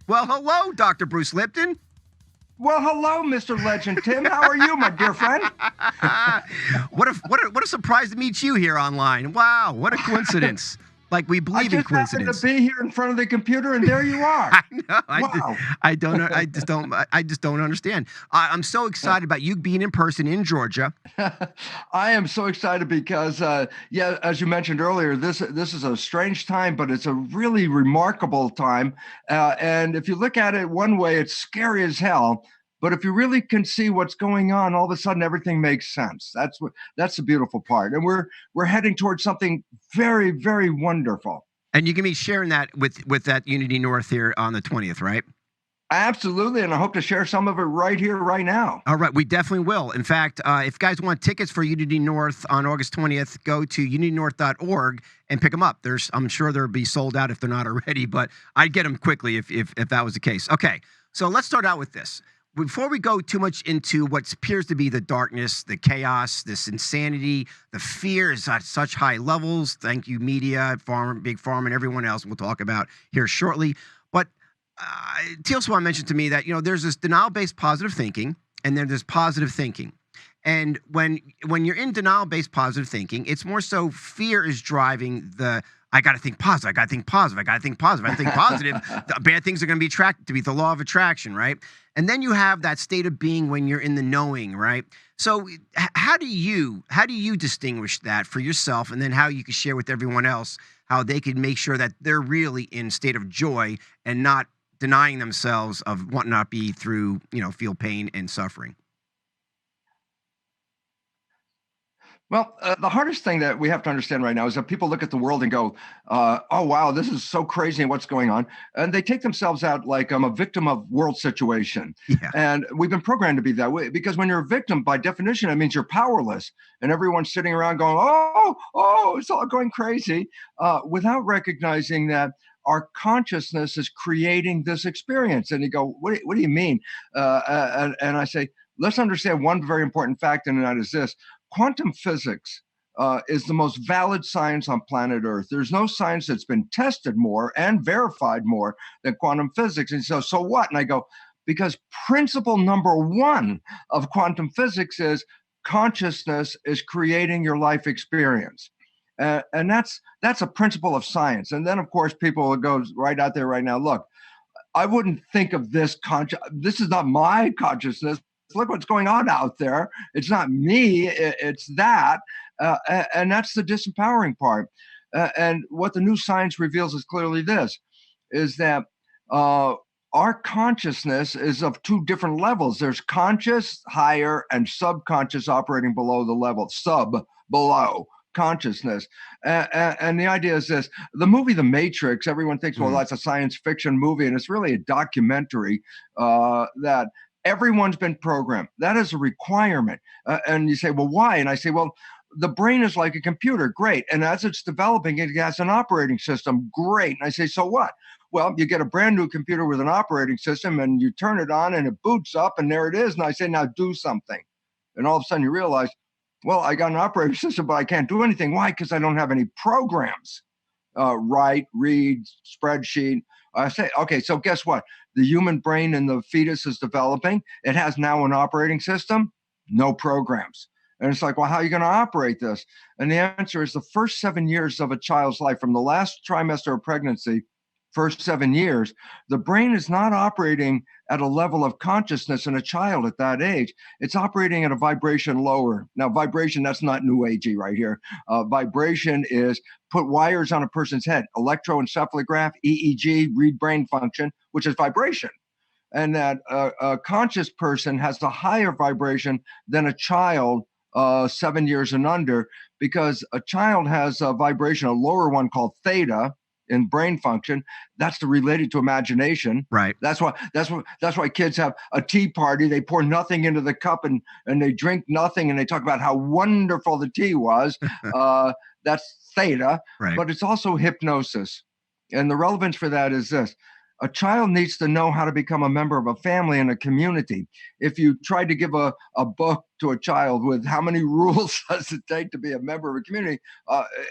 Well, hello, Dr. Bruce Lipton. Well, hello, Mr. Legend Tim. How are you, my dear friend? What a surprise to meet you here online. Wow, what a coincidence. Like we I believe in just happened coincidence. to be here in front of the computer, and there you are. I know. Wow. I don't know. I just don't understand. I'm so excited about you being in person in Georgia. I am so excited because, yeah, as you mentioned earlier, this is a strange time, but it's a really remarkable time. And if you look at it one way, it's scary as hell. But if you really can see what's going on, all of a sudden everything makes sense. That's the beautiful part. And we're heading towards something very, very wonderful. And you're gonna be sharing that with that Unity North here on the 20th, right? Absolutely, and I hope to share some of it right here, right now. All right, we definitely will. In fact, if you guys want tickets for Unity North on August 20th, go to unitynorth.org and pick them up. I'm sure they'll be sold out if they're not already, but I'd get them quickly if that was the case. Okay, so let's start out with this. Before we go too much into what appears to be the darkness, the chaos, this insanity, the fear is at such high levels. Thank you, media, Big Pharma, and everyone else we'll talk about here shortly. But Teal Swan mentioned to me that there's this denial-based positive thinking, and then there's positive thinking. And when you're in denial-based positive thinking, it's more so fear is driving the I got to think positive. I got to think positive. I got to think positive. I think positive. The bad things are going to be attracted to me. The law of attraction, right? And then you have that state of being when you're in the knowing, right? So how do you distinguish that for yourself, and then how you can share with everyone else how they can make sure that they're really in state of joy and not denying themselves of what not be through, feel pain and suffering? Well, the hardest thing that we have to understand right now is that people look at the world and go, oh, wow, this is so crazy what's going on. And they take themselves out like I'm a victim of world situation. Yeah. And we've been programmed to be that way because when you're a victim, by definition, it means you're powerless. And everyone's sitting around going, oh, it's all going crazy, without recognizing that our consciousness is creating this experience. And you go, what do you mean? And I say, let's understand one very important fact, and that is this. Quantum physics is the most valid science on planet Earth. There's no science that's been tested more and verified more than quantum physics. And so what? And I go, because principle number one of quantum physics is consciousness is creating your life experience. And that's a principle of science. And then, of course, people go right out there right now, look, I wouldn't think of this this is not my consciousness. Look what's going on out there. It's not me, it's that. And that's the disempowering part. And what the new science reveals is clearly this, is that our consciousness is of two different levels. There's conscious, higher, and subconscious operating below the level, below consciousness. And the idea is this, the movie The Matrix, everyone thinks, well, that's a science fiction movie, and it's really a documentary that everyone's been programmed. That is a requirement. And you say, well, why? And I say, well, the brain is like a computer. Great. And as it's developing, it has an operating system. Great. And I say, so what? Well, you get a brand new computer with an operating system and you turn it on and it boots up and there it is. And I say, now do something. And all of a sudden you realize, well, I got an operating system, but I can't do anything. Why? Because I don't have any programs. Write, read, spreadsheet. I say, okay, so guess what? The human brain in the fetus is developing. It has now an operating system, no programs. And it's like, well, how are you going to operate this? And the answer is the first 7 years of a child's life, from the last trimester of pregnancy, first 7 years, the brain is not operating at a level of consciousness in a child at that age. It's operating at a vibration lower. Now, vibration, that's not new agey right here. Vibration is put wires on a person's head, electroencephalograph, EEG, read brain function, which is vibration. And that a conscious person has the higher vibration than a child 7 years and under, because a child has a vibration, a lower one called theta, in brain function. That's related to imagination. Right. That's why kids have a tea party. They pour nothing into the cup and they drink nothing and they talk about how wonderful the tea was. That's theta. Right. But it's also hypnosis. And the relevance for that is this. A child needs to know how to become a member of a family and a community. If you try to give a book to a child with how many rules does it take to be a member of a community,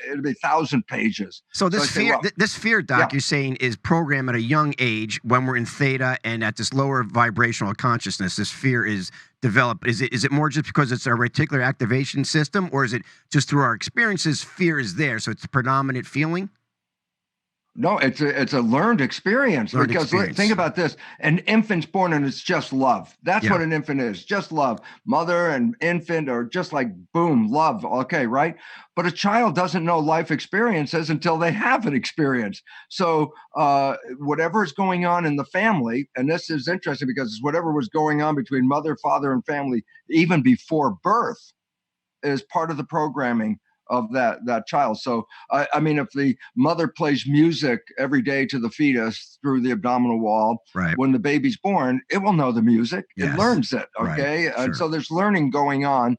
it'll be 1,000 pages. So So I this say, fear, well, this fear, yeah, Doc, you're saying is programmed at a young age when we're in theta and at this lower vibrational consciousness. This fear is developed. Is it more just because it's a reticular activation system, or is it just through our experiences? Fear is there, so it's the predominant feeling. no, it's a learned experience Learned because experience. think about this: an infant's born and it's just love. That's Yeah. what an infant is, just love. Mother and infant are just like boom, love. Okay, right? But a child doesn't know life experiences until they have an experience. So whatever is going on in the family, and this is interesting because it's whatever was going on between mother, father, and family even before birth is part of the programming of that child. So I mean, if the mother plays music every day to the fetus through the abdominal wall, Right. when the baby's born, it will know the music. It Yes. learns it. Right. Okay, Sure. and so there's learning going on,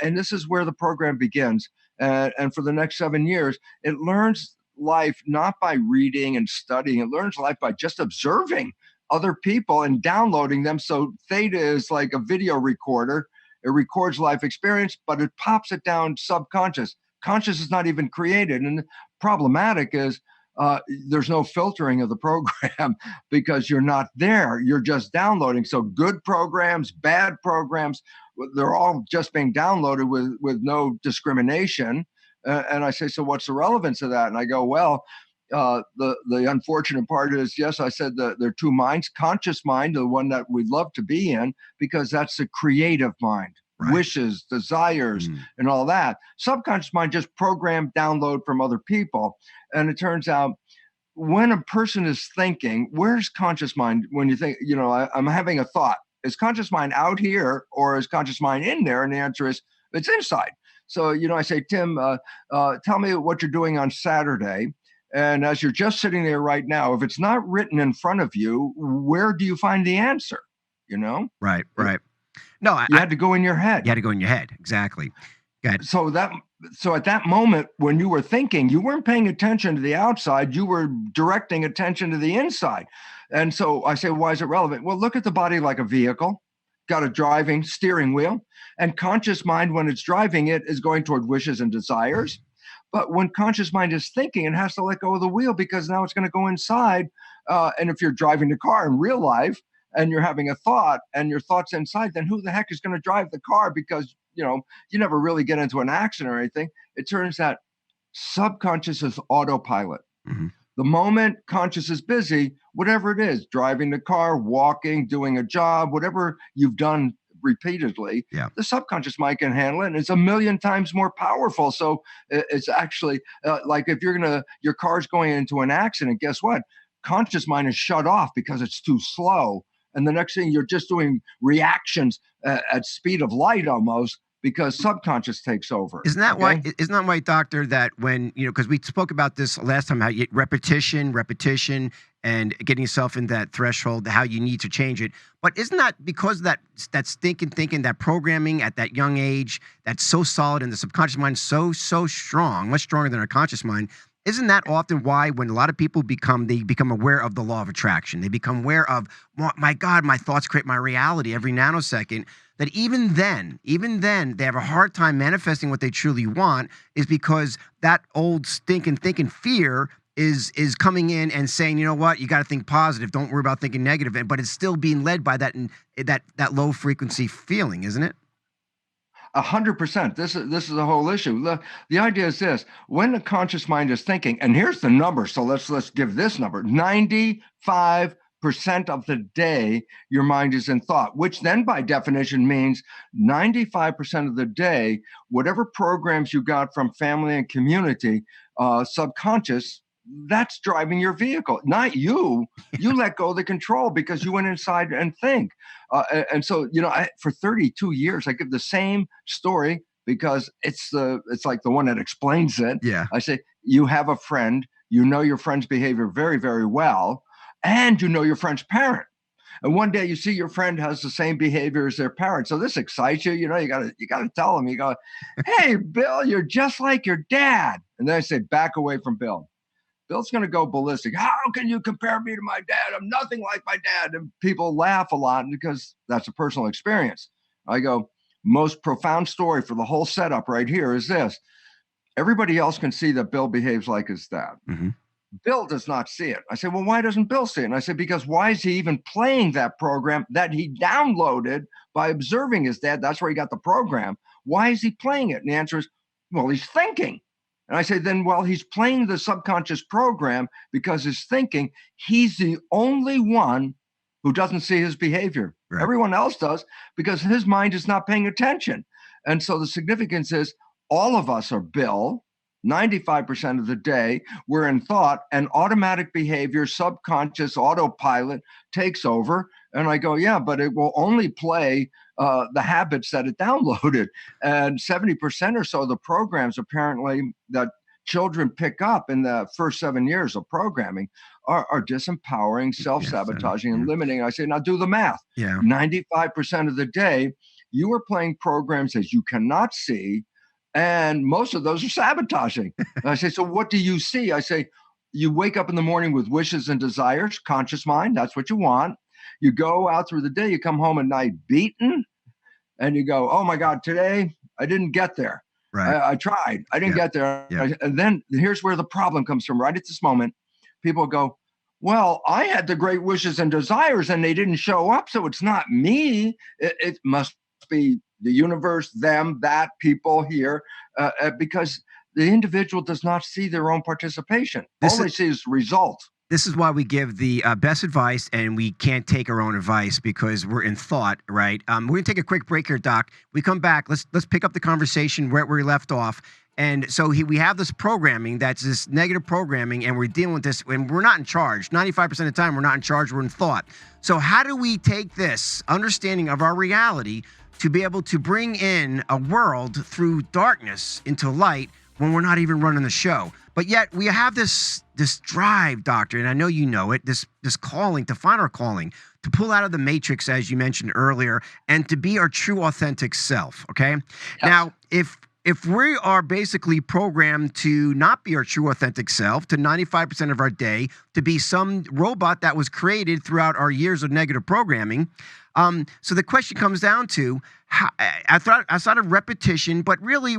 and this is where the program begins. And for the next 7 years, it learns life not by reading and studying. It learns life by just observing other people and downloading them. So theta is like a video recorder. It records life experience, but it pops it down subconscious. Conscious is not even created. And problematic is there's no filtering of the program because you're not there. You're just downloading. So good programs, bad programs, they're all just being downloaded with no discrimination. And I say, so what's the relevance of that? And I go, well, the unfortunate part is, yes, I said that there are two minds. Conscious mind, the one that we'd love to be in, because that's the creative mind, Right. wishes, desires, and all that. Subconscious mind just programmed download from other people. And it turns out when a person is thinking, where's conscious mind? When you think, I'm having a thought, is conscious mind out here or is conscious mind in there? And the answer is it's inside. So, I say, Tim, tell me what you're doing on Saturday. And as you're just sitting there right now, if it's not written in front of you, where do you find the answer? Right. Right. No, You had to go in your head. You had to go in your head. Exactly. So at that moment when you were thinking, you weren't paying attention to the outside, you were directing attention to the inside. And so I say, why is it relevant? Well, look at the body like a vehicle, got a driving steering wheel, and conscious mind, when it's driving it, is going toward wishes and desires. But when conscious mind is thinking, it has to let go of the wheel because now it's going to go inside. And if you're driving the car in real life and you're having a thought and your thought's inside, then who the heck is going to drive the car? Because, you never really get into an accident or anything. It turns out subconscious is autopilot. Mm-hmm. The moment conscious is busy, whatever it is, driving the car, walking, doing a job, whatever you've done repeatedly, the subconscious mind can handle it, and it's 1,000,000 times more powerful. So it's actually like if your car's going into an accident, guess what? Conscious mind is shut off because it's too slow. And the next thing, you're just doing reactions at speed of light almost, because subconscious takes over. Isn't that why? Isn't that why, Doctor? That when because we spoke about this last time, how repetition, and getting yourself in that threshold, how you need to change it. But isn't that because that thinking, that programming at that young age, that's so solid, and the subconscious mind so strong, much stronger than our conscious mind? Isn't that often why when a lot of people become aware of the law of attraction, they become aware of, my God, my thoughts create my reality every nanosecond, that even then they have a hard time manifesting what they truly want, is because that old stinking thinking fear is coming in and saying, you know what, you got to think positive, don't worry about thinking negative, but it's still being led by that low frequency feeling, isn't it? 100%. This is the whole issue. The idea is this: when the conscious mind is thinking, and here's the number. So let's give this number: 95% of the day your mind is in thought, which then by definition means 95% of the day, whatever programs you got from family and community, subconscious, that's driving your vehicle, not you. You let go of the control because you went inside and think. And so, for 32 years, I give the same story because it's like the one that explains it. Yeah. I say, you have a friend, you know your friend's behavior very, very well, and you know your friend's parent. And one day you see your friend has the same behavior as their parent. So this excites you. You gotta tell them. You go, hey, Bill, you're just like your dad. And then I say, back away from Bill. Bill's going to go ballistic. How can you compare me to my dad? I'm nothing like my dad. And people laugh a lot because that's a personal experience. I go, most profound story for the whole setup right here is this. Everybody else can see that Bill behaves like his dad. Mm-hmm. Bill does not see it. I said, well, why doesn't Bill see it? And I said, because why is he even playing that program that he downloaded by observing his dad? That's where he got the program. Why is he playing it? And the answer is, well, he's thinking. And I say, then, well, he's playing the subconscious program because he's thinking. He's the only one who doesn't see his behavior. Right. Everyone else does because his mind is not paying attention. And so the significance is all of us are Bill. 95% of the day, we're in thought, and automatic behavior, subconscious autopilot takes over. And I go, yeah, but it will only play the habits that it downloaded. And 70% or so of the programs apparently that children pick up in the first 7 years of programming are disempowering, self-sabotaging, and limiting. I say, now do the math. Yeah. 95% of the day, you are playing programs that you cannot see, and most of those are sabotaging. I say, so what do you see? I say, you wake up in the morning with wishes and desires, conscious mind, that's what you want. You go out through the day, you come home at night beaten, and you go, oh my God, today I didn't get there. Right. I tried, I didn't get there. Yeah. And then here's where the problem comes from. Right at this moment, people go, well, I had the great wishes and desires and they didn't show up, so it's not me. It must be the universe, them, that, people here, because the individual does not see their own participation. All they see is results. This is why we give the best advice, and we can't take our own advice because we're in thought, right? We're going to take a quick break here, Doc. We come back. Let's pick up the conversation where we left off. And so we have this programming that's this negative programming, and we're dealing with this, and we're not in charge. 95% of the time, we're not in charge. We're in thought. So how do we take this understanding of our reality to be able to bring in a world through darkness into light when we're not even running the show? But yet we have this drive, Doctor, and I know you know it, this calling, to find our calling, to pull out of the matrix, as you mentioned earlier, and to be our true, authentic self, okay? Yes. Now, if we are basically programmed to not be our true, authentic self, to 95% of our day, to be some robot that was created throughout our years of negative programming, so the question comes down to, I thought of repetition, but really,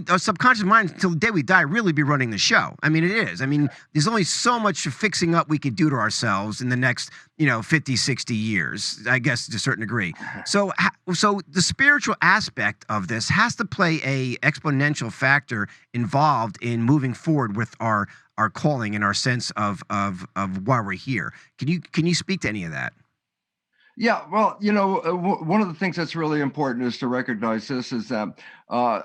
our subconscious mind, until the day we die, really be running the show. I mean, it is. I mean, there's only so much fixing up we could do to ourselves in the next, 50, 60 years, I guess, to a certain degree. So the spiritual aspect of this has to play a exponential factor involved in moving forward with our calling and our sense of why we're here. Can you speak to any of that? Yeah, well, one of the things that's really important is to recognize this is that,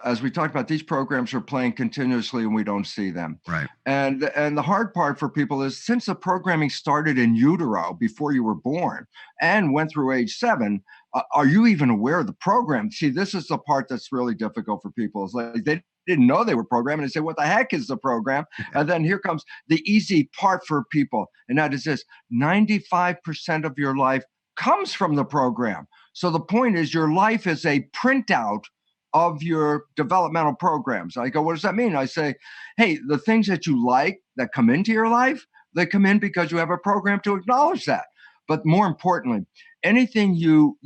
as we talked about, these programs are playing continuously and we don't see them. Right. And the hard part for people is, since the programming started in utero before you were born and went through age 7, are you even aware of the program? See, this is the part that's really difficult for people. Is like they didn't know they were programmed, and they say, what the heck is the program? And then here comes the easy part for people, and that is this: 95% of your life comes from the program. So the point is, your life is a printout of your developmental programs. I go, what does that mean? I say, hey, the things that you like that come into your life, they come in because you have a program to acknowledge that. But more importantly, anything you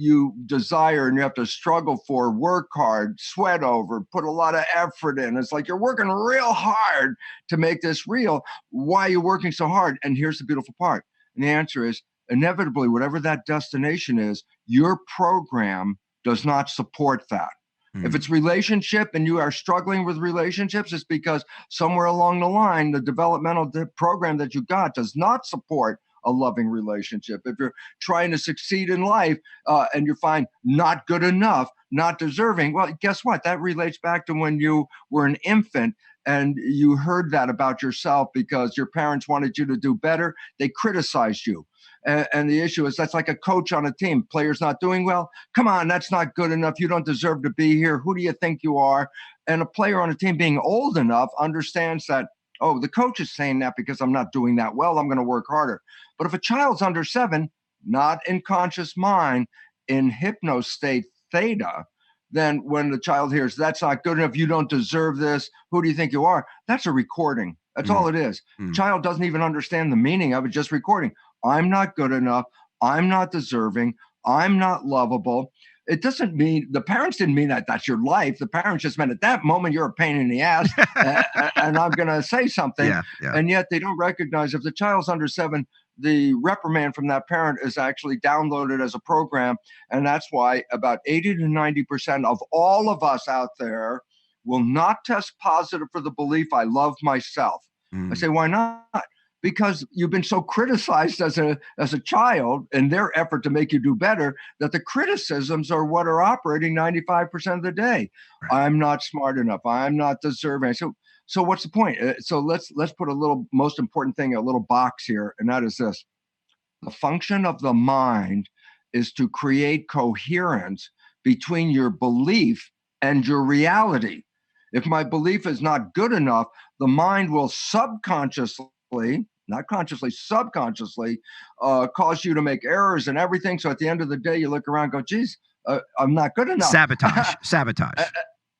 desire and you have to struggle for, work hard, sweat over, put a lot of effort in. It's like you're working real hard to make this real. Why are you working so hard? And here's the beautiful part. And the answer is, inevitably, whatever that destination is, your program does not support that. If it's relationship and you are struggling with relationships, it's because somewhere along the line, the developmental program that you got does not support a loving relationship. If you're trying to succeed in life and you find not good enough, not deserving, well, guess what? That relates back to when you were an infant and you heard that about yourself because your parents wanted you to do better. They criticized you. And the issue is, that's like a coach on a team. Player's not doing well. Come on, that's not good enough. You don't deserve to be here. Who do you think you are? And a player on a team, being old enough, understands that, oh, the coach is saying that because I'm not doing that well. I'm going to work harder. But if a child's under 7, not in conscious mind, in hypnostate theta, then when the child hears, that's not good enough, you don't deserve this, who do you think you are? That's a recording. That's all it is. Child doesn't even understand the meaning of it, just recording. I'm not good enough. I'm not deserving. I'm not lovable. It doesn't mean, the parents didn't mean that that's your life. The parents just meant at that moment you're a pain in the ass and I'm going to say something. Yeah. And yet they don't recognize if the child's under 7, the reprimand from that parent is actually downloaded as a program. And that's why about 80 to 90% of all of us out there will not test positive for the belief I love myself. I say, why not? Because you've been so criticized as a child in their effort to make you do better that the criticisms are what are operating 95% of the day. Right. I'm not smart enough. I'm not deserving. So what's the point? So let's put a little, most important thing, a little box here, and that is this. The function of the mind is to create coherence between your belief and your reality. If my belief is not good enough, the mind will subconsciously, not consciously, subconsciously, cause you to make errors and everything. So at the end of the day, you look around and go, geez, I'm not good enough. Sabotage.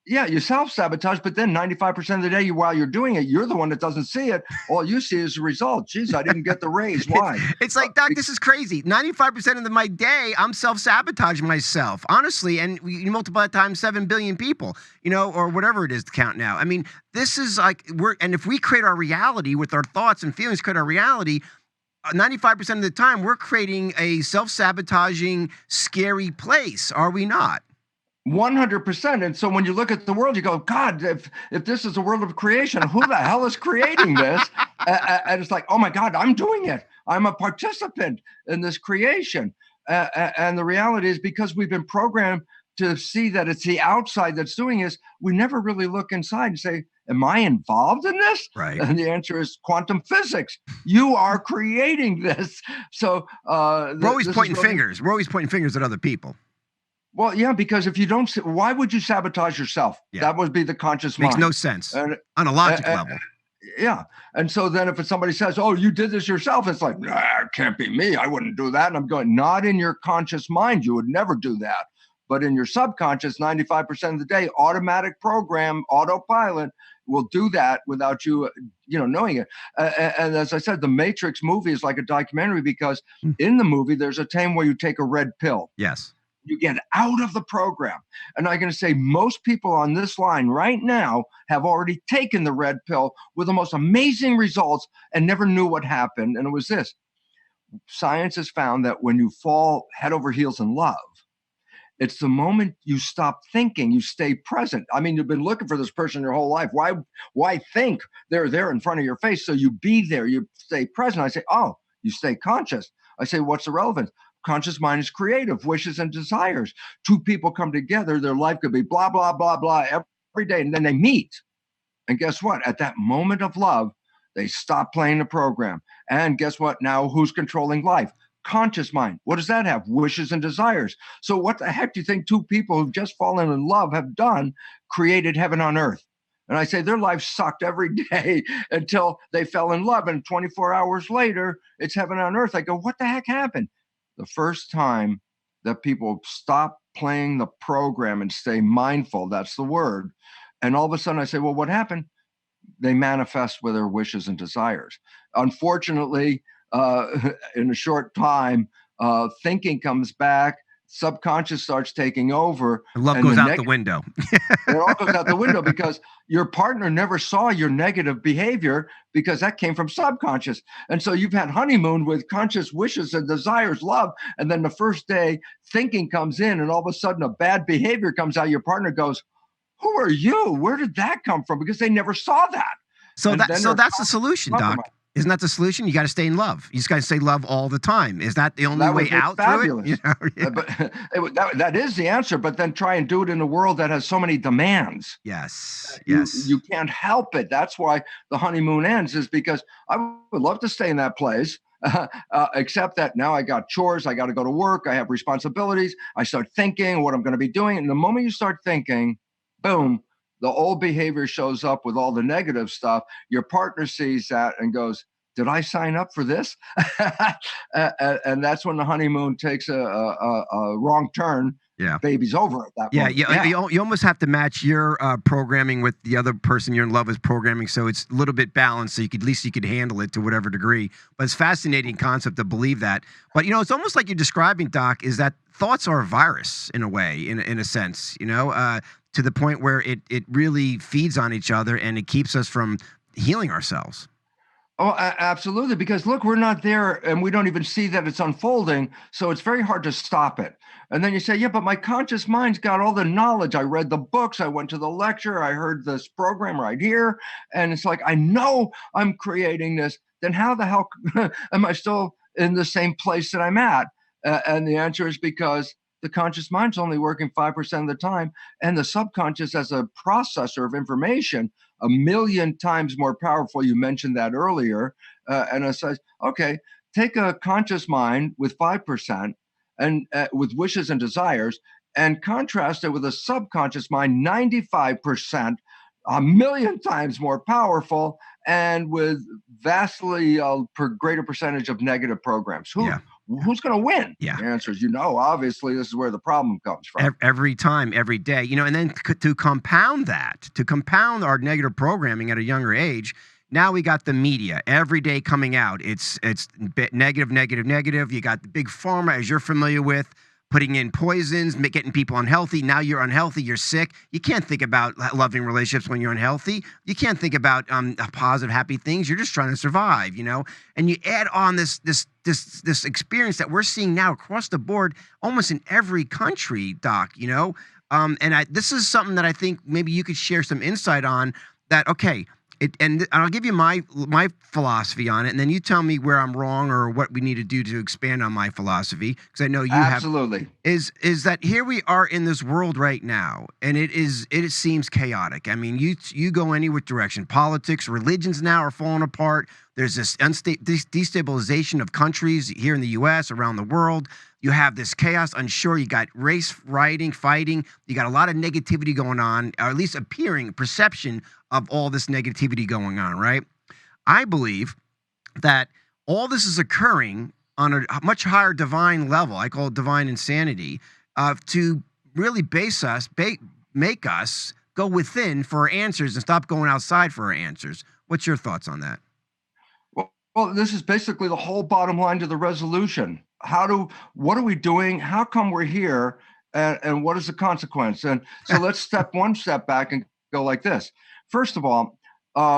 Yeah, you self-sabotage, but then 95% of the day, while you're doing it, you're the one that doesn't see it. All you see is the result. Geez, I didn't get the raise. Why? It's like, Doc, this is crazy. 95% of my day, I'm self-sabotaging myself, honestly. And you multiply it times 7 billion people, or whatever it is to count now. I mean, this is like, and if we create our reality with our thoughts and feelings, create our reality, 95% of the time, we're creating a self-sabotaging, scary place, are we not? 100%. And so when you look at the world, you go, God, if this is a world of creation, who the hell is creating this? And it's like, oh my God, I'm doing it. I'm a participant in this creation. And the reality is, because we've been programmed to see that it's the outside that's doing this, we never really look inside and say, am I involved in this? Right. And the answer is quantum physics. You are creating this. So we're always pointing fingers. We're always pointing fingers at other people. Well, yeah, because if you don't, why would you sabotage yourself? Yeah. That would be the conscious mind. Makes no sense on a logic level. Yeah. And so then if somebody says, oh, you did this yourself, it's like, nah, it can't be me. I wouldn't do that. And I'm going, not in your conscious mind. You would never do that. But in your subconscious, 95% of the day, automatic program, autopilot will do that without you, knowing it. And as I said, the Matrix movie is like a documentary because in the movie, there's a time where you take a red pill. Yes. You get out of the program. And I'm going to say most people on this line right now have already taken the red pill with the most amazing results and never knew what happened. And it was this. Science has found that when you fall head over heels in love, it's the moment you stop thinking, you stay present. I mean, you've been looking for this person your whole life. Why think they're there in front of your face? So you be there, you stay present. I say, oh, you stay conscious. I say, what's the relevance? Conscious mind is creative, wishes and desires. Two people come together, their life could be blah, blah, blah, blah every day. And then they meet. And guess what? At that moment of love, they stop playing the program. And guess what? Now who's controlling life? Conscious mind. What does that have? Wishes and desires. So what the heck do you think two people who've just fallen in love have done? Created heaven on earth. And I say their life sucked every day until they fell in love. And 24 hours later, it's heaven on earth. I go, what the heck happened? The first time that people stop playing the program and stay mindful, that's the word. And all of a sudden I say, well, what happened? They manifest with their wishes and desires. Unfortunately, in a short time, thinking comes back, subconscious starts taking over. Love goes out the window. It all goes out the window because your partner never saw your negative behavior because that came from subconscious. And so you've had honeymoon with conscious wishes and desires, love. And then the first day thinking comes in and all of a sudden a bad behavior comes out. Your partner goes, who are you? Where did that come from? Because they never saw that. So that's the solution, Doc. Isn't that the solution? You got to stay in love. You just got to say love all the time. Is that the only way out through it? Yeah. But that is the answer. But then try and do it in a world that has so many demands. Yes. You can't help it. That's why the honeymoon ends, is because I would love to stay in that place. Except that now I got chores. I got to go to work. I have responsibilities. I start thinking what I'm going to be doing. And the moment you start thinking, boom, the old behavior shows up with all the negative stuff. Your partner sees that and goes, did I sign up for this? And that's when the honeymoon takes a wrong turn Yeah. baby's over at that Yeah, moment. Yeah. you almost have to match your programming with the other person you're in love with programming, so it's a little bit balanced. So you could at least you could handle it to whatever degree. But it's fascinating concept to believe that. But it's almost like you're describing, Doc, is that thoughts are a virus in a way, in a sense. To the point where it really feeds on each other and it keeps us from healing ourselves. Oh, absolutely. Because look, we're not there and we don't even see that it's unfolding. So it's very hard to stop it. And then you say, yeah, but my conscious mind's got all the knowledge. I read the books. I went to the lecture. I heard this program right here. And it's like, I know I'm creating this. Then how the hell am I still in the same place that I'm at? And the answer is because the conscious mind's only working 5% of the time. And the subconscious, as a processor of information, a million times more powerful. You mentioned that earlier. And it says, okay, take a conscious mind with 5% and with wishes and desires, and contrast it with a subconscious mind, 95%, a million times more powerful, and with vastly greater percentage of negative programs. Yeah. Who's going to win? Yeah. The answer is, obviously this is where the problem comes from. Every time, every day, and then to compound our negative programming at a younger age, now we got the media every day coming out. It's negative, negative, negative. You got the big pharma, as you're familiar with, putting in poisons, getting people unhealthy. Now you're unhealthy, you're sick. You can't think about loving relationships when you're unhealthy. You can't think about positive, happy things. You're just trying to survive, And you add on this experience that we're seeing now across the board, almost in every country, Doc. This is something that I think maybe you could share some insight on. That okay. And I'll give you my philosophy on it, and then you tell me where I'm wrong or what we need to do to expand on my philosophy, because I know you Absolutely. Is that here we are in this world right now, and it seems chaotic. I mean, you go any which direction. Politics, religions now are falling apart. There's this destabilization of countries here in the U.S., around the world. You have this chaos, unsure. You got race rioting, fighting. You got a lot of negativity going on, or at least perception of all this negativity going on, right? I believe that all this is occurring on a much higher divine level. I call it divine insanity, to really make us go within for our answers and stop going outside for our answers. What's your thoughts on that? Well, this is basically the whole bottom line to the resolution. What are we doing? How come we're here? And what is the consequence? And so let's step one step back and go like this. First of all,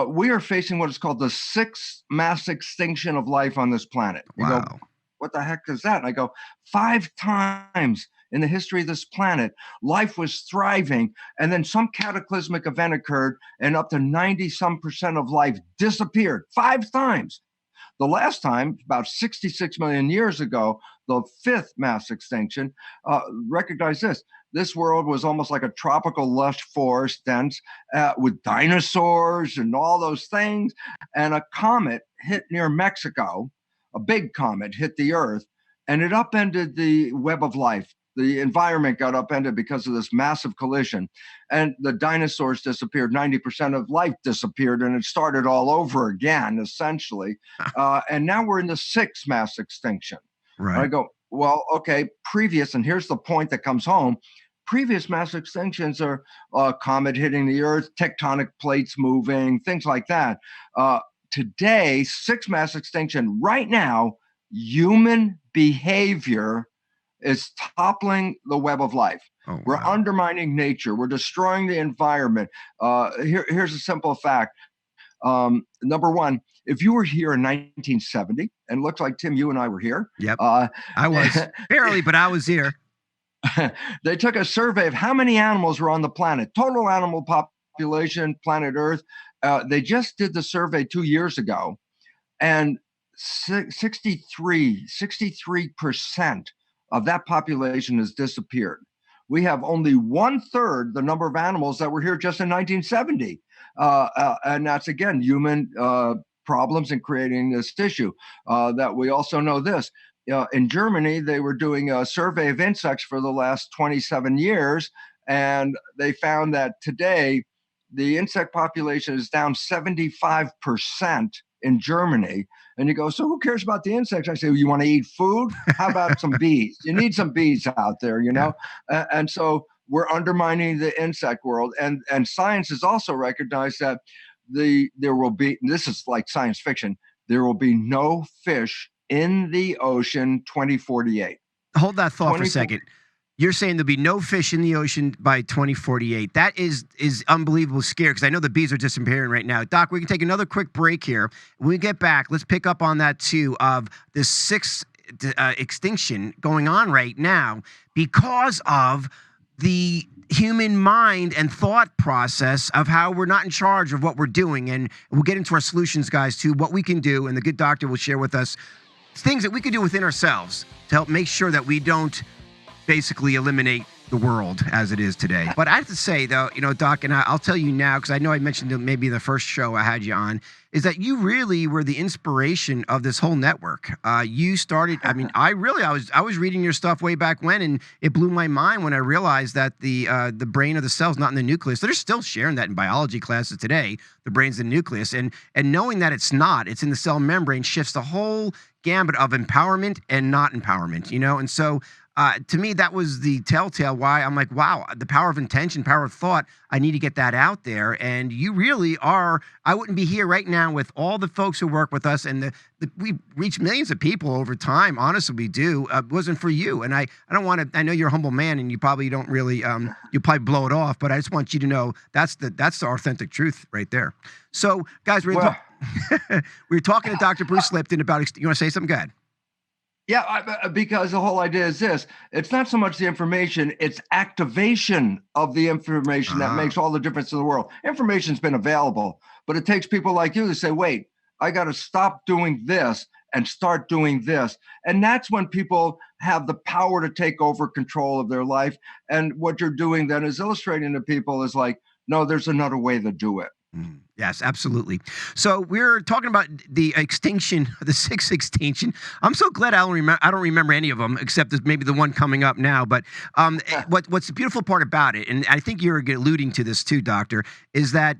we are facing what is called the sixth mass extinction of life on this planet. You Wow. go, what the heck is that? And I go, 5 times in the history of this planet, life was thriving, and then some cataclysmic event occurred, and up to 90-some% of life disappeared 5 times. The last time, about 66 million years ago, the 5th mass extinction, recognize this. This world was almost like a tropical lush forest, dense, with dinosaurs and all those things. And a comet hit near Mexico, a big comet hit the Earth, and it upended the web of life. The environment got upended because of this massive collision, and the dinosaurs disappeared. 90% of life disappeared, and it started all over again, essentially. And now we're in the 6th mass extinction. Right. I go, well, okay, and here's the point that comes home. Previous mass extinctions are comet hitting the Earth, tectonic plates moving, things like that. Today, 6th mass extinction, right now, human behavior is toppling the web of life. Oh, We're wow. undermining nature. We're destroying the environment. Here's a simple fact. Number one, if you were here in 1970, and it looks like, Tim, you and I were here. Yep. I was barely, but I was here. They took a survey of how many animals were on the planet, total animal population, planet Earth. They just did the survey 2 years ago, and 63% of that population has disappeared. We have only 1/3 the number of animals that were here just in 1970. And that's, again, human problems in creating this tissue. That we also know this. In Germany, they were doing a survey of insects for the last 27 years, and they found that today the insect population is down 75% in Germany. And you go, so who cares about the insects? I say, well, you want to eat food? How about some bees? You need some bees out there, you know? And so we're undermining the insect world. And science has also recognized that there will be, this is like science fiction, there will be no fish in the ocean 2048. Hold that thought for a second. You're saying there'll be no fish in the ocean by 2048. That is unbelievable scary, because I know the bees are disappearing right now. Doc, we can take another quick break here. When we get back, let's pick up on that too, of the sixth extinction going on right now because of the human mind and thought process of how we're not in charge of what we're doing. And we'll get into our solutions, guys, to what we can do. And the good doctor will share with us things that we can do within ourselves to help make sure that we don't basically eliminate the world as it is today. But I have to say, though, you know, Doc, and I'll tell you now, because I know I mentioned it maybe the first show I had you on, is that you really were the inspiration of this whole network. You started, I mean, I was reading your stuff way back when, and it blew my mind when I realized that the brain of the cell is not in the nucleus. They're still sharing that in biology classes today. The brain's the nucleus, and knowing that it's not, it's in the cell membrane, shifts the whole gambit of empowerment and not empowerment, you know? And so to me, that was the telltale why I'm like, wow, the power of intention, power of thought, I need to get that out there. And you really are, I wouldn't be here right now with all the folks who work with us, and we reach millions of people over time. Honestly, we do. It wasn't for you. And I don't want to, I know you're a humble man and you probably don't really, you probably blow it off, but I just want you to know that's the authentic truth right there. So guys, we were talking to Dr. Bruce Lipton about, you want to say something? Go ahead. Yeah, because the whole idea is this. It's not so much the information, it's activation of the information that makes all the difference in the world. Information's been available, but it takes people like you to say, wait, I got to stop doing this and start doing this. And that's when people have the power to take over control of their life. And what you're doing then is illustrating to people is like, no, there's another way to do it. Yes, absolutely. So we're talking about the extinction, the sixth extinction. I'm so glad I don't remember any of them except maybe the one coming up now. But what's the beautiful part about it, and I think you're alluding to this too, Doctor, is that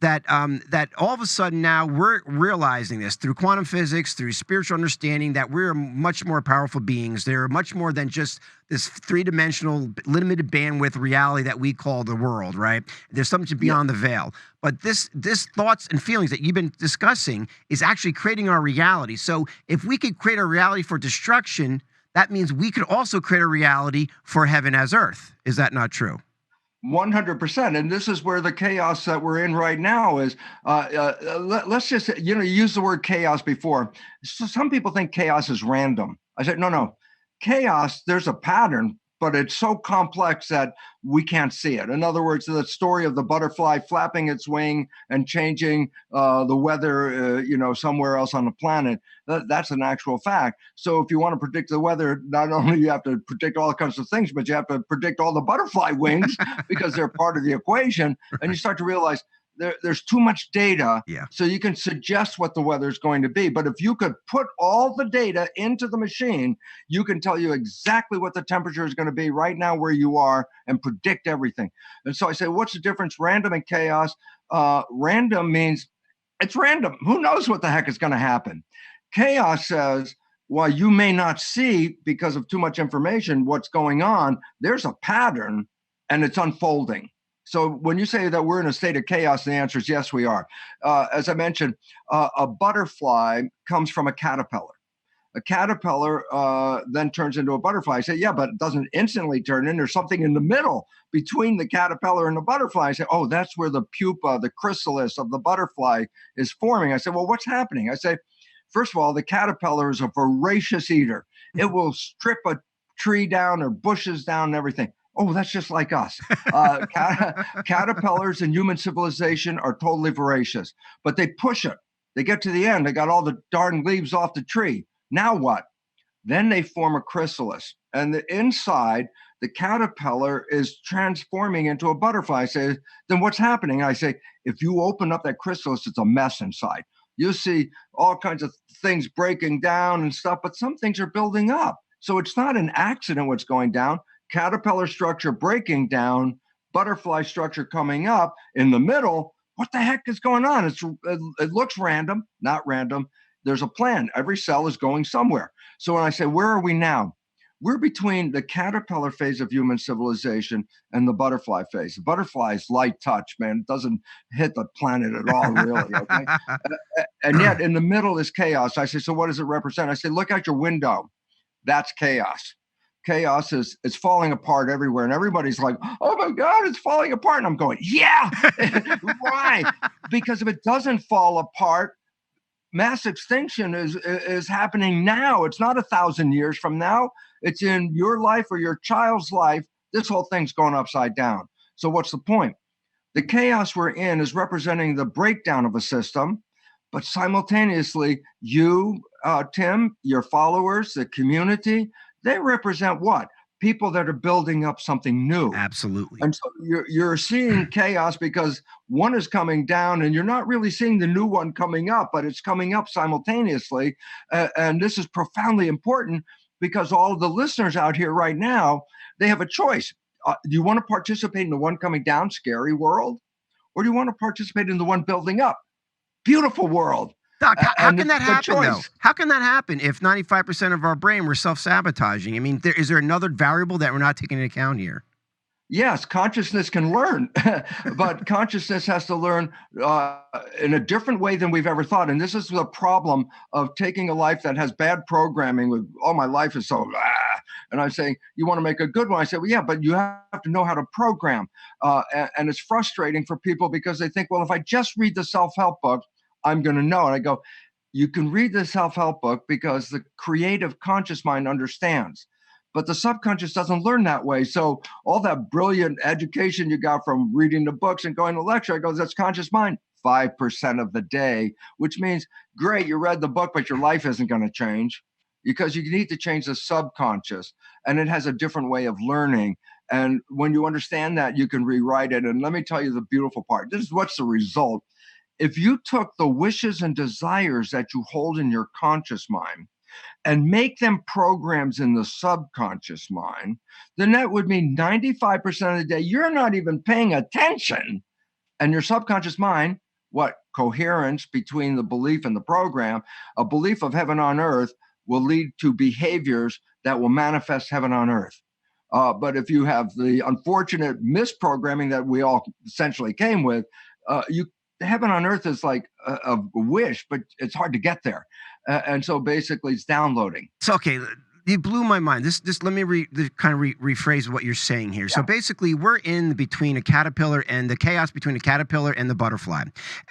that all of a sudden now we're realizing this through quantum physics, through spiritual understanding, that we're much more powerful beings. They're much more than just this three-dimensional, limited bandwidth reality that we call the world, right? There's something beyond the veil. But this thoughts and feelings that you've been discussing is actually creating our reality. So if we could create a reality for destruction, that means we could also create a reality for heaven as earth. Is that not true? 100%. And this is where the chaos that we're in right now is, let's just, you use the word chaos before. So some people think chaos is random. I said, no. Chaos, there's a pattern, but it's so complex that we can't see it. In other words, the story of the butterfly flapping its wing and changing the weather, somewhere else on the planet, that's an actual fact. So if you want to predict the weather, not only you have to predict all kinds of things, but you have to predict all the butterfly wings because they're part of the equation. And you start to realize there's too much data, so you can suggest what the weather is going to be. But if you could put all the data into the machine, you can tell you exactly what the temperature is going to be right now where you are and predict everything. And so I say, what's the difference, random and chaos? Random means it's random. Who knows what the heck is going to happen? Chaos says, while you may not see because of too much information what's going on, there's a pattern and it's unfolding. So when you say that we're in a state of chaos, the answer is yes, we are. As I mentioned, a butterfly comes from a caterpillar. A caterpillar then turns into a butterfly. I say, yeah, but it doesn't instantly turn in. There's something in the middle between the caterpillar and the butterfly. I say, oh, that's where the pupa, the chrysalis of the butterfly is forming. I said, well, what's happening? I say, first of all, the caterpillar is a voracious eater. It will strip a tree down or bushes down and everything. Oh, that's just like us. Caterpillars in human civilization are totally voracious, but they push it. They get to the end. They got all the darn leaves off the tree. Now what? Then they form a chrysalis. And the inside, the caterpillar is transforming into a butterfly. I say, then what's happening? I say, if you open up that chrysalis, it's a mess inside. You see all kinds of things breaking down and stuff, but some things are building up. So it's not an accident what's going down. Caterpillar structure breaking down, butterfly structure coming up. In the middle, what the heck is going on? It looks random, not random. There's a plan. Every cell is going somewhere. So when I say, where are we now? We're between the caterpillar phase of human civilization and the butterfly phase. The butterfly is light touch, man. It doesn't hit the planet at all, really. Okay. And yet in the middle is chaos. I say, so what does it represent? I say, look out your window. That's chaos. Chaos is it's falling apart everywhere, and everybody's like, "Oh my God, it's falling apart!" And I'm going, "Yeah, why? Because if it doesn't fall apart, mass extinction is happening now. It's not 1,000 years from now. It's in your life or your child's life. This whole thing's going upside down. So what's the point? The chaos we're in is representing the breakdown of a system, but simultaneously, you, Tim, your followers, the community, they represent what? People that are building up something new. Absolutely. And so you're seeing chaos because one is coming down and you're not really seeing the new one coming up, but it's coming up simultaneously. And this is profoundly important because all of the listeners out here right now, they have a choice. Do you want to participate in the one coming down, scary world? Or do you want to participate in the one building up, beautiful world? Doc, how can that happen, though? How can that happen if 95% of our brain we're self-sabotaging? I mean, is there another variable that we're not taking into account here? Yes, consciousness can learn, but consciousness has to learn in a different way than we've ever thought. And this is the problem of taking a life that has bad programming with, oh, my life is so, and I'm saying, you want to make a good one. I say, well, yeah, but you have to know how to program. And it's frustrating for people because they think, well, if I just read the self-help book, I'm going to know. And I go, you can read the self-help book because the creative conscious mind understands. But the subconscious doesn't learn that way. So all that brilliant education you got from reading the books and going to lecture, I go, that's conscious mind, 5% of the day, which means, great, you read the book, but your life isn't going to change because you need to change the subconscious. And it has a different way of learning. And when you understand that, you can rewrite it. And let me tell you the beautiful part. This is what's the result. If you took the wishes and desires that you hold in your conscious mind and make them programs in the subconscious mind, then that would mean 95% of the day, you're not even paying attention. And your subconscious mind, what? Coherence between the belief and the program, a belief of heaven on earth will lead to behaviors that will manifest heaven on earth. But if you have the unfortunate misprogramming that we all essentially came with, heaven on earth is like a wish, but it's hard to get there. And so basically it's downloading. So, okay, you blew my mind. This let me rephrase what you're saying here. Yeah. So basically we're in between a caterpillar and the chaos between the caterpillar and the butterfly.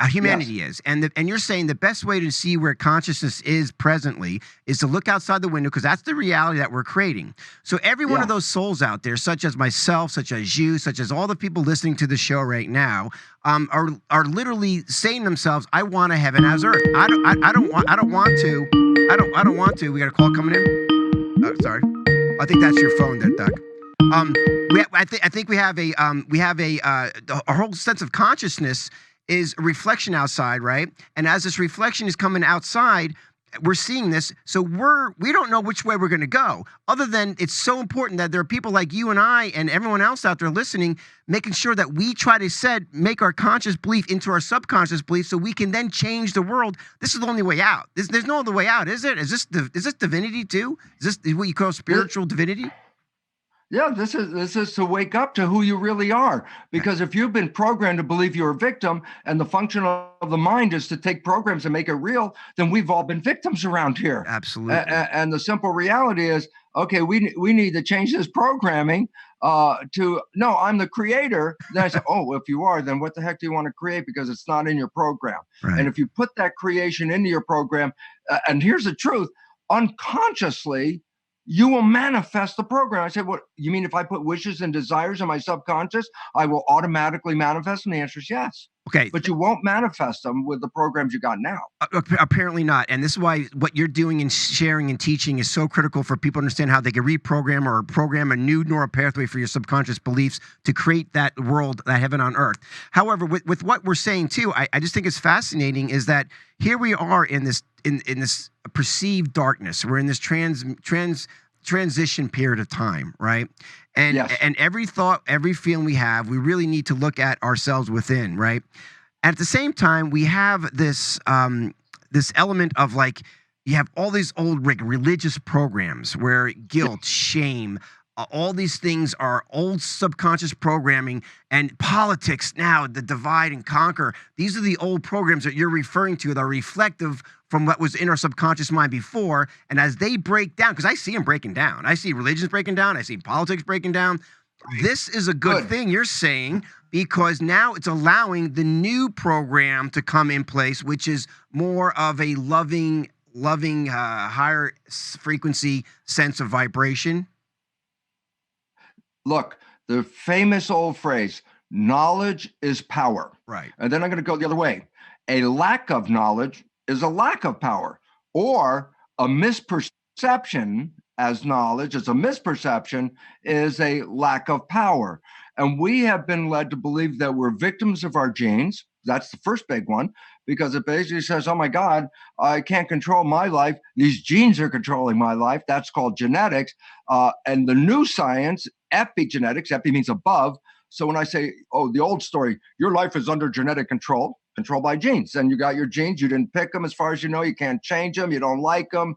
Humanity is. And you're saying the best way to see where consciousness is presently is to look outside the window because that's the reality that we're creating. So every one of those souls out there, such as myself, such as you, such as all the people listening to the show right now, are literally saying to themselves, I want a heaven as earth. I don't want to. We got a call coming in. Oh, sorry. I think that's your phone there, Doc. I think we have a whole sense of consciousness is a reflection outside, right? And as this reflection is coming outside, we're seeing this. So we don't know which way we're going to go. Other than it's so important that there are people like you and I and everyone else out there listening, making sure that we try to make our conscious belief into our subconscious belief, so we can then change the world. This is the only way out. There's no other way out, is it? Is this divinity too? Is this what you call spiritual divinity? Yeah, this is to wake up to who you really are. Because if you've been programmed to believe you're a victim and the function of the mind is to take programs and make it real, then we've all been victims around here. Absolutely. And the simple reality is, okay, we need to change this programming to, no, I'm the creator. Then I say, oh, if you are, then what the heck do you want to create? Because it's not in your program. Right. And if you put that creation into your program, and here's the truth, unconsciously, you will manifest the program. I said, what, you mean if I put wishes and desires in my subconscious, I will automatically manifest them? The answer is yes. Okay. But you won't manifest them with the programs you got now. Apparently not. And this is why what you're doing and sharing and teaching is so critical for people to understand how they can reprogram or program a new neural pathway for your subconscious beliefs to create that world, that heaven on earth. However, with what we're saying too, I just think it's fascinating is that here we are in this perceived darkness. We're in this transition period of time, right? And yes. And every thought, every feeling we have, we really need to look at ourselves within, right? At the same time, we have this this element of like you have all these old religious programs where guilt, shame, all these things are old subconscious programming, and politics now, the divide and conquer. These are the old programs that you're referring to that are reflective from what was in our subconscious mind before. And as they break down, because I see them breaking down, I see religions breaking down, I see politics breaking down. This is a good thing you're saying, because now it's allowing the new program to come in place, which is more of a loving, higher frequency sense of vibration. Look, the famous old phrase, knowledge is power. Right. And then I'm going to go the other way. A lack of knowledge is a lack of power, or a misperception as knowledge is a misperception is a lack of power. And we have been led to believe that we're victims of our genes. That's the first big one, because it basically says, oh my God, I can't control my life. These genes are controlling my life. That's called genetics. And the new science, epigenetics, epi means above. So when I say, oh, the old story, your life is under genetic control, controlled by genes. And you got your genes, you didn't pick them as far as you know, you can't change them, you don't like them,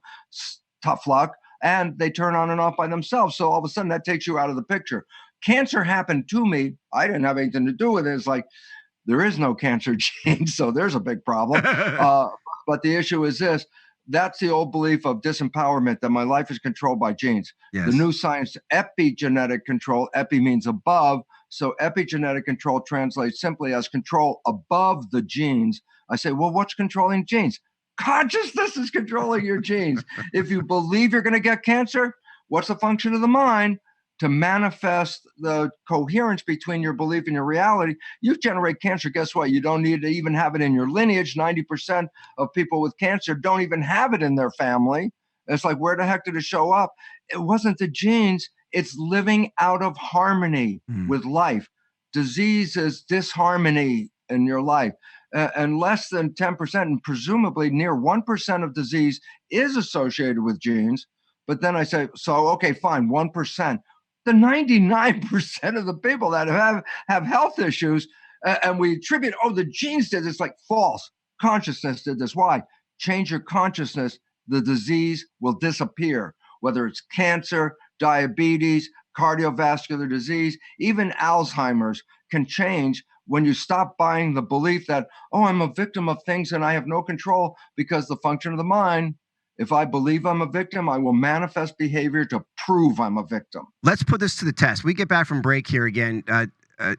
tough luck. And they turn on and off by themselves. So all of a sudden that takes you out of the picture. Cancer happened to me. I didn't have anything to do with it. It's like, there is no cancer gene, so there's a big problem. But the issue is this. That's the old belief of disempowerment, that my life is controlled by genes. Yes. The new science, epigenetic control, epi means above. So epigenetic control translates simply as control above the genes. I say, well, what's controlling genes? Consciousness is controlling your genes. If you believe you're going to get cancer, what's the function of the mind? To manifest the coherence between your belief and your reality. You generate cancer, guess what? You don't need to even have it in your lineage. 90% of people with cancer don't even have it in their family. It's like, where the heck did it show up? It wasn't the genes. It's living out of harmony with life. Disease is disharmony in your life. And less than 10%, and presumably near 1% of disease is associated with genes. But then I say, so, okay, fine, 1%. The 99% of the people that have health issues, and we attribute, oh, the genes did this, like false. Consciousness did this. Why? Change your consciousness, the disease will disappear. Whether it's cancer, diabetes, cardiovascular disease, even Alzheimer's can change when you stop buying the belief that, oh, I'm a victim of things and I have no control, because the function of the mind, if I believe I'm a victim, I will manifest behavior to prove I'm a victim. Let's put this to the test. We get back from break here again,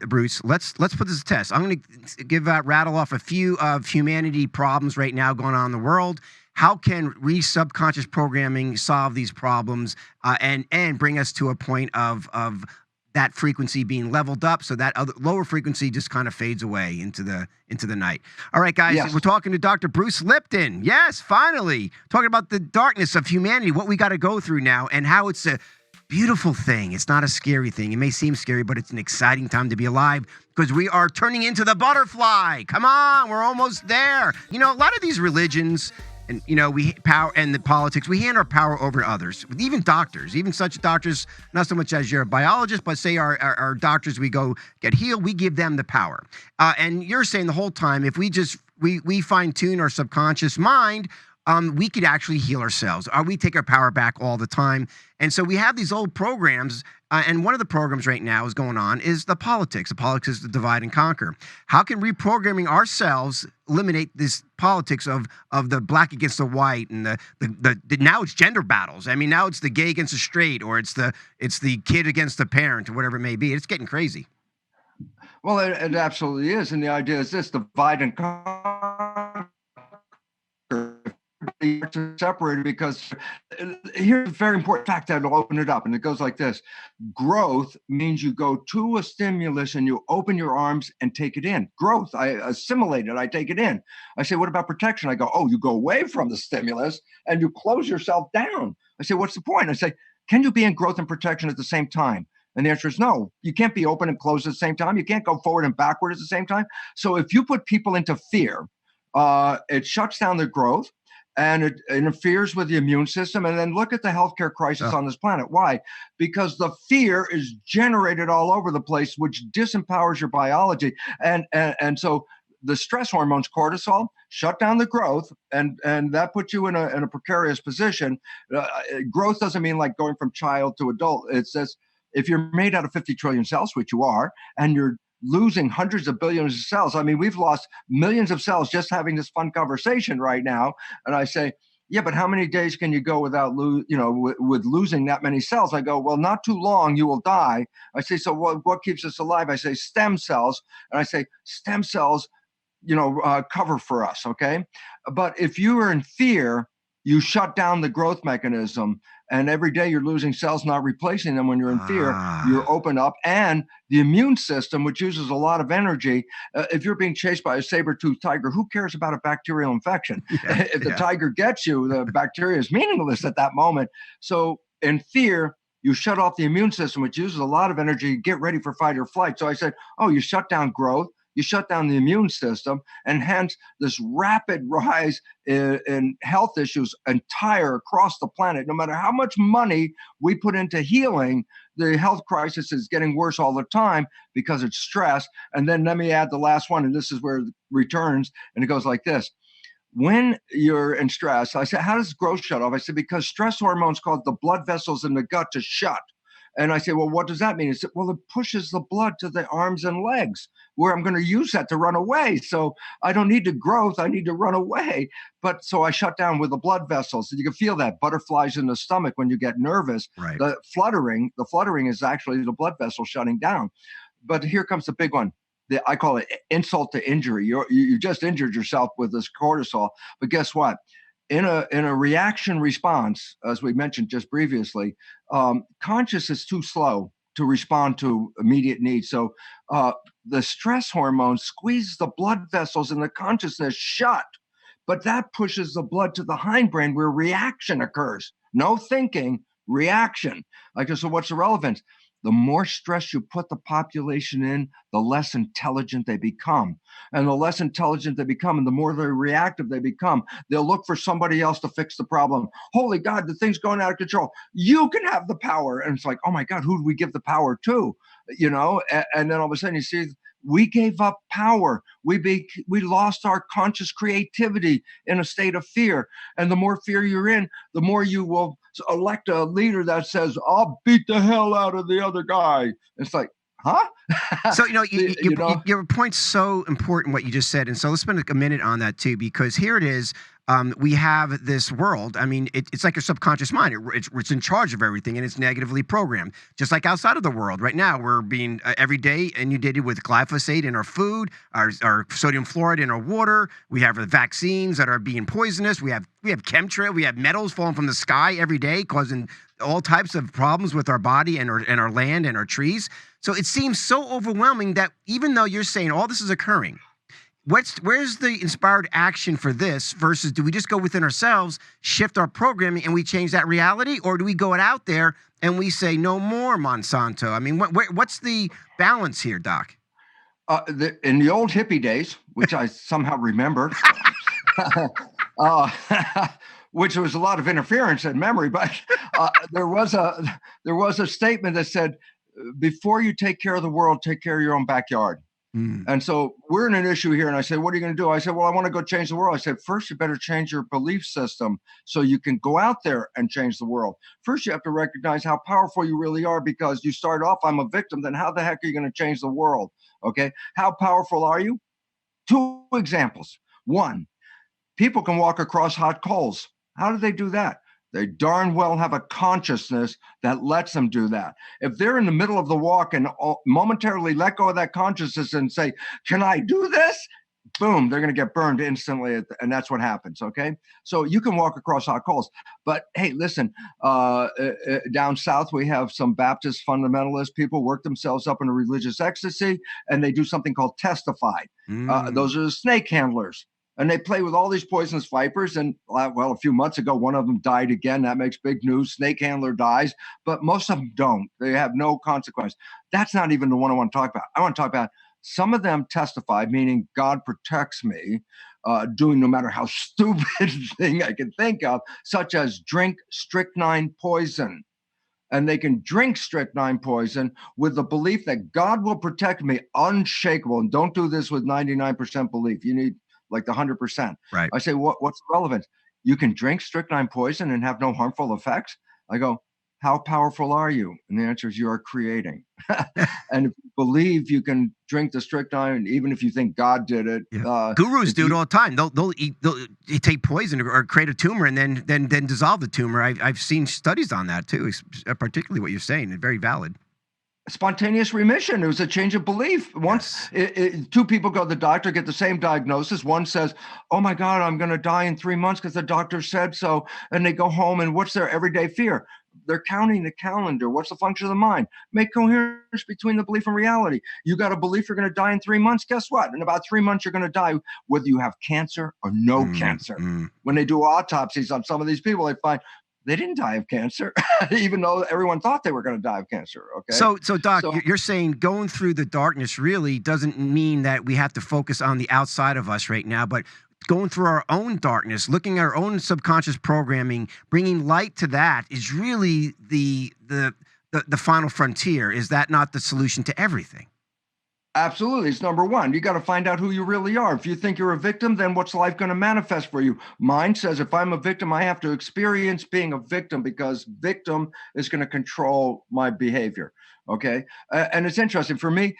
Bruce. Let's put this to the test. I'm going to rattle off a few of humanity problems right now going on in the world. How can subconscious programming solve these problems and bring us to a point of that frequency being leveled up, so that other lower frequency just kind of fades away into the night. All right, guys, Yes. We're talking to Dr. Bruce Lipton. Yes, finally. Talking about the darkness of humanity, what we got to go through now, and how it's a beautiful thing. It's not a scary thing. It may seem scary, but it's an exciting time to be alive, because we are turning into the butterfly. Come on, we're almost there. You know, a lot of these religions, and power and the politics, we hand our power over to others. Even doctors, even such doctors, not so much as you're a biologist, but say our doctors, we go get healed, we give them the power. And you're saying the whole time, if we fine tune our subconscious mind, we could actually heal ourselves. We take our power back all the time. And so we have these old programs, and one of the programs right now is going on is the politics. The politics is the divide and conquer. How can reprogramming ourselves eliminate this politics of the black against the white, and the now it's gender battles. I mean, now it's the gay against the straight, or it's the kid against the parent, or whatever it may be. It's getting crazy. Well, it absolutely is. And the idea is this: divide and conquer. Separated, because here's a very important fact that will open it up, and it goes like this. Growth means you go to a stimulus and you open your arms and take it in. Growth, I assimilate it, I take it in. I say, what about protection? I go, oh, you go away from the stimulus and you close yourself down. I say, what's the point? I say, can you be in growth and protection at the same time? And the answer is no. You can't be open and closed at the same time. You can't go forward and backward at the same time. So if you put people into fear, it shuts down their growth, and it interferes with the immune system. And then look at the healthcare crisis on this planet. Why? Because the fear is generated all over the place, which disempowers your biology. And so the stress hormones, cortisol, shut down the growth, and that puts you in a precarious position. Growth doesn't mean like going from child to adult. It says if you're made out of 50 trillion cells, which you are, and you're losing hundreds of billions of cells. I mean, we've lost millions of cells just having this fun conversation right now. And I say, yeah, but how many days can you go without with losing that many cells? I go, well, not too long, you will die. I say, so what keeps us alive? I say stem cells. And I say stem cells, cover for us, okay? But if you are in fear, you shut down the growth mechanism, and every day you're losing cells, not replacing them. When you're in fear, you're open up, and the immune system, which uses a lot of energy. If you're being chased by a saber-toothed tiger, who cares about a bacterial infection? If the tiger gets you, the bacteria is meaningless at that moment. So in fear, you shut off the immune system, which uses a lot of energy. Get ready for fight or flight. So I said, you shut down growth, you shut down the immune system, and hence this rapid rise in health issues across the planet. No matter how much money we put into healing, the health crisis is getting worse all the time because it's stress. And then let me add the last one, and this is where it returns, and it goes like this. When you're in stress, I said, how does growth shut off? I said, because stress hormones cause the blood vessels in the gut to shut. And I say, well, what does that mean? He said, well, it pushes the blood to the arms and legs where I'm going to use that to run away. So I don't need the growth. I need to run away. But so I shut down with the blood vessels. And you can feel that butterflies in the stomach when you get nervous. Right. The fluttering is actually the blood vessel shutting down. But here comes the big one. I call it insult to injury. You just injured yourself with this cortisol. But guess what? In a reaction response, as we mentioned just previously, conscious is too slow to respond to immediate needs. So the stress hormones squeeze the blood vessels in the consciousness shut, but that pushes the blood to the hindbrain where reaction occurs. No thinking, reaction. So what's the relevance? The more stress you put the population in, the less intelligent they become. And the less intelligent they become, and the more they're reactive they become, they'll look for somebody else to fix the problem. Holy God, the thing's going out of control. You can have the power. And it's like, oh my God, who do we give the power to? And then all of a sudden you see, we gave up power. We lost our conscious creativity in a state of fear. And the more fear you're in, the more you will elect a leader that says, I'll beat the hell out of the other guy. It's like, huh? So, your point's so important, what you just said. And so let's spend a minute on that too, because here it is. We have this world. I mean, it's like your subconscious mind. It's in charge of everything, and it's negatively programmed. Just like outside of the world. Right now, we're being every day inundated with glyphosate in our food, our sodium fluoride in our water. We have the vaccines that are being poisonous. We have chemtrail. We have metals falling from the sky every day, causing all types of problems with our body and our land and our trees. So it seems so overwhelming that even though you're saying all this is occurring, where's the inspired action for this versus do we just go within ourselves, shift our programming, and we change that reality? Or do we go out there and we say, no more Monsanto? I mean, what's the balance here, Doc? In the old hippie days, which I somehow remember, which was a lot of interference in memory, but there was a statement that said, before you take care of the world, take care of your own backyard. And so we're in an issue here. And I said, what are you going to do? I said, well, I want to go change the world. I said, first, you better change your belief system so you can go out there and change the world. First, you have to recognize how powerful you really are, because you start off, I'm a victim. Then how the heck are you going to change the world? Okay. How powerful are you? 2 examples. 1, people can walk across hot coals. How do they do that? They darn well have a consciousness that lets them do that. If they're in the middle of the walk and momentarily let go of that consciousness and say, can I do this? Boom, they're going to get burned instantly. And that's what happens. Okay. So you can walk across hot coals. But hey, listen, down south, we have some Baptist fundamentalist people work themselves up in a religious ecstasy, and they do something called testify. Those are the snake handlers. And they play with all these poisonous vipers. And well, a few months ago, one of them died again. That makes big news. Snake handler dies, but most of them don't. They have no consequence. That's not even the one I want to talk about. I want to talk about some of them testify, meaning God protects me, doing no matter how stupid thing I can think of, such as drink strychnine poison. and they can drink strychnine poison with the belief that God will protect me, unshakable. And don't do this with 99% belief. You need like the 100%. Right. I say, what's the relevance? You can drink strychnine poison and have no harmful effects. I go, how powerful are you? And the answer is you are creating. And if you believe you can drink the strychnine, even if you think God did it. Yeah. Gurus do it all the time. They'll take poison or create a tumor and then dissolve the tumor. I've seen studies on that too, particularly what you're saying. It's very valid. Spontaneous remission. It was a change of belief. Once two people go to the doctor, get the same diagnosis. One says, oh my God, I'm going to die in 3 months because the doctor said so. And they go home, and what's their everyday fear? They're counting the calendar. What's the function of the mind? Make coherence between the belief and reality. You got a belief you're going to die in 3 months. Guess what? In about 3 months, you're going to die, whether you have cancer or no cancer. When they do autopsies on some of these people, they find they didn't die of cancer, even though everyone thought they were going to die of cancer. Okay. So Doc, you're saying going through the darkness really doesn't mean that we have to focus on the outside of us right now, but going through our own darkness, looking at our own subconscious programming, bringing light to that is really the final frontier. Is that not the solution to everything? Absolutely. It's number one. You got to find out who you really are. If you think you're a victim, then what's life going to manifest for you? Mine says if I'm a victim, I have to experience being a victim, because victim is going to control my behavior. Okay. And it's interesting for me.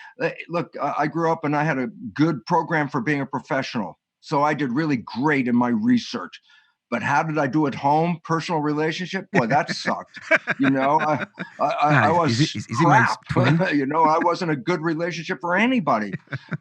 Look, I grew up and I had a good program for being a professional. So I did really great in my research. But how did I do at home? Personal relationship? Boy, that sucked. You know, I was crap. You know, I wasn't a good relationship for anybody.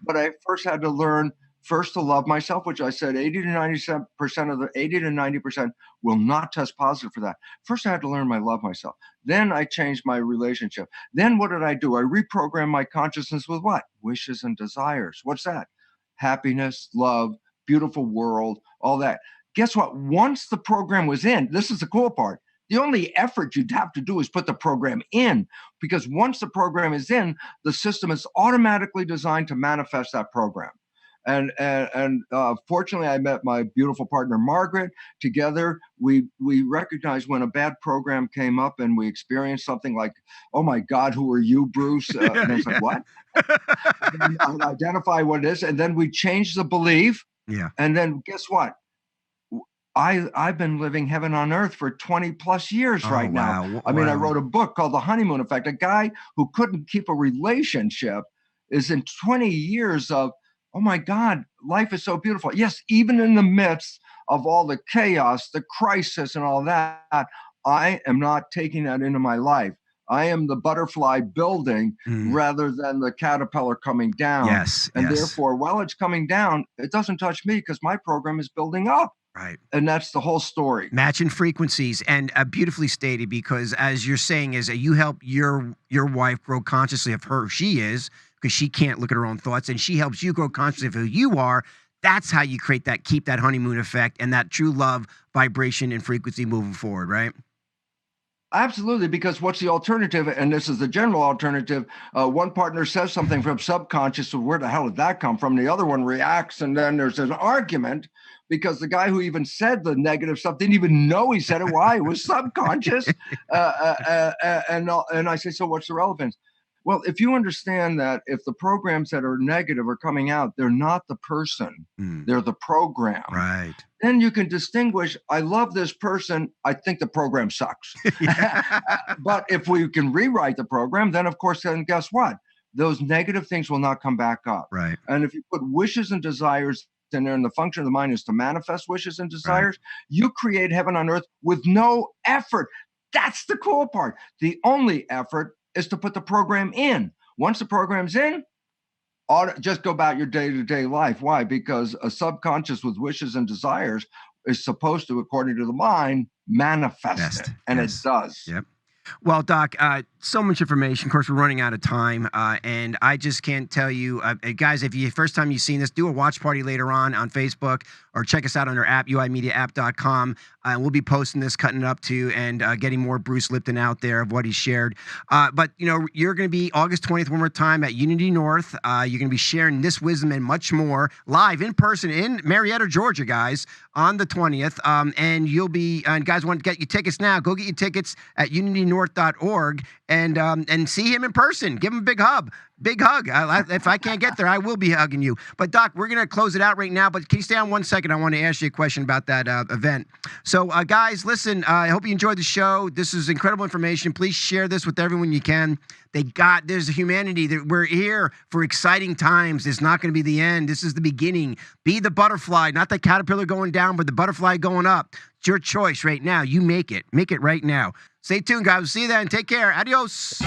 But I first had to learn to love myself, which I said 80 to 90% of the 80 to 90% will not test positive for that. First, I had to learn I love myself. Then I changed my relationship. Then what did I do? I reprogrammed my consciousness with what? Wishes and desires. What's that? Happiness, love, beautiful world, all that. Guess what? Once the program was in, this is the cool part. The only effort you'd have to do is put the program in, because once the program is in, the system is automatically designed to manifest that program. And fortunately, I met my beautiful partner, Margaret. Together, we recognized when a bad program came up and we experienced something like, oh my God, who are you, Bruce? And I was like, what? And I'd identify what it is. And then we changed the belief. Yeah. And then guess what? I've been living heaven on earth for 20 plus years right now. I mean, I wrote a book called The Honeymoon Effect. A guy who couldn't keep a relationship is in 20 years of, oh my God, life is so beautiful. Yes, even in the midst of all the chaos, the crisis and all that, I am not taking that into my life. I am the butterfly building rather than the caterpillar coming down. Yes. And therefore, while it's coming down, it doesn't touch me because my program is building up. Right. And that's the whole story. Matching frequencies, and beautifully stated, because as you're saying is that you help your wife grow consciously of who she is, because she can't look at her own thoughts, and she helps you grow consciously of who you are. That's how you keep that honeymoon effect and that true love vibration and frequency moving forward, right? Absolutely, because what's the alternative? And this is the general alternative. One partner says something from subconscious, so where the hell did that come from? The other one reacts, and then there's an argument because the guy who even said the negative stuff didn't even know he said it. Why? It was subconscious. And I say, so what's the relevance? Well, if you understand that if the programs that are negative are coming out, they're not the person, they're the program. Right. Then you can distinguish, I love this person, I think the program sucks. But if we can rewrite the program, then of course, then guess what? Those negative things will not come back up. Right. And if you put wishes and desires in there, and the function of the mind is to manifest wishes and desires, you create heaven on earth with no effort. That's the cool part. The only effort is to put the program in. Once the program's in, just go about your day-to-day life. Why? Because a subconscious with wishes and desires is supposed to, according to the mind, manifest it. And it does. Yep. Well, Doc, so much information. Of course, we're running out of time, and I just can't tell you, guys. If you first time you've seen this, do a watch party later on Facebook or check us out on our app, uimediaapp.com. We'll be posting this, cutting it up too, and getting more Bruce Lipton out there of what he shared. But you're going to be August 20th one more time at Unity North. You're going to be sharing this wisdom and much more live in person in Marietta, Georgia, guys, on the 20th. And you'll be, guys, want to get your tickets now? Go get your tickets at unitynorth.org and see him in person. Give him a big hug. Big hug. If I can't get there, I will be hugging you. But Doc, we're going to close it out right now. But can you stay on 1 second? I want to ask you a question about that event. So, guys, listen. I hope you enjoyed the show. This is incredible information. Please share this with everyone you can. There's a humanity that we're here for exciting times. It's not going to be the end. This is the beginning. Be the butterfly, not the caterpillar going down, but the butterfly going up. It's your choice right now. You make it. Make it right now. Stay tuned, guys. We'll see you then. Take care. Adios.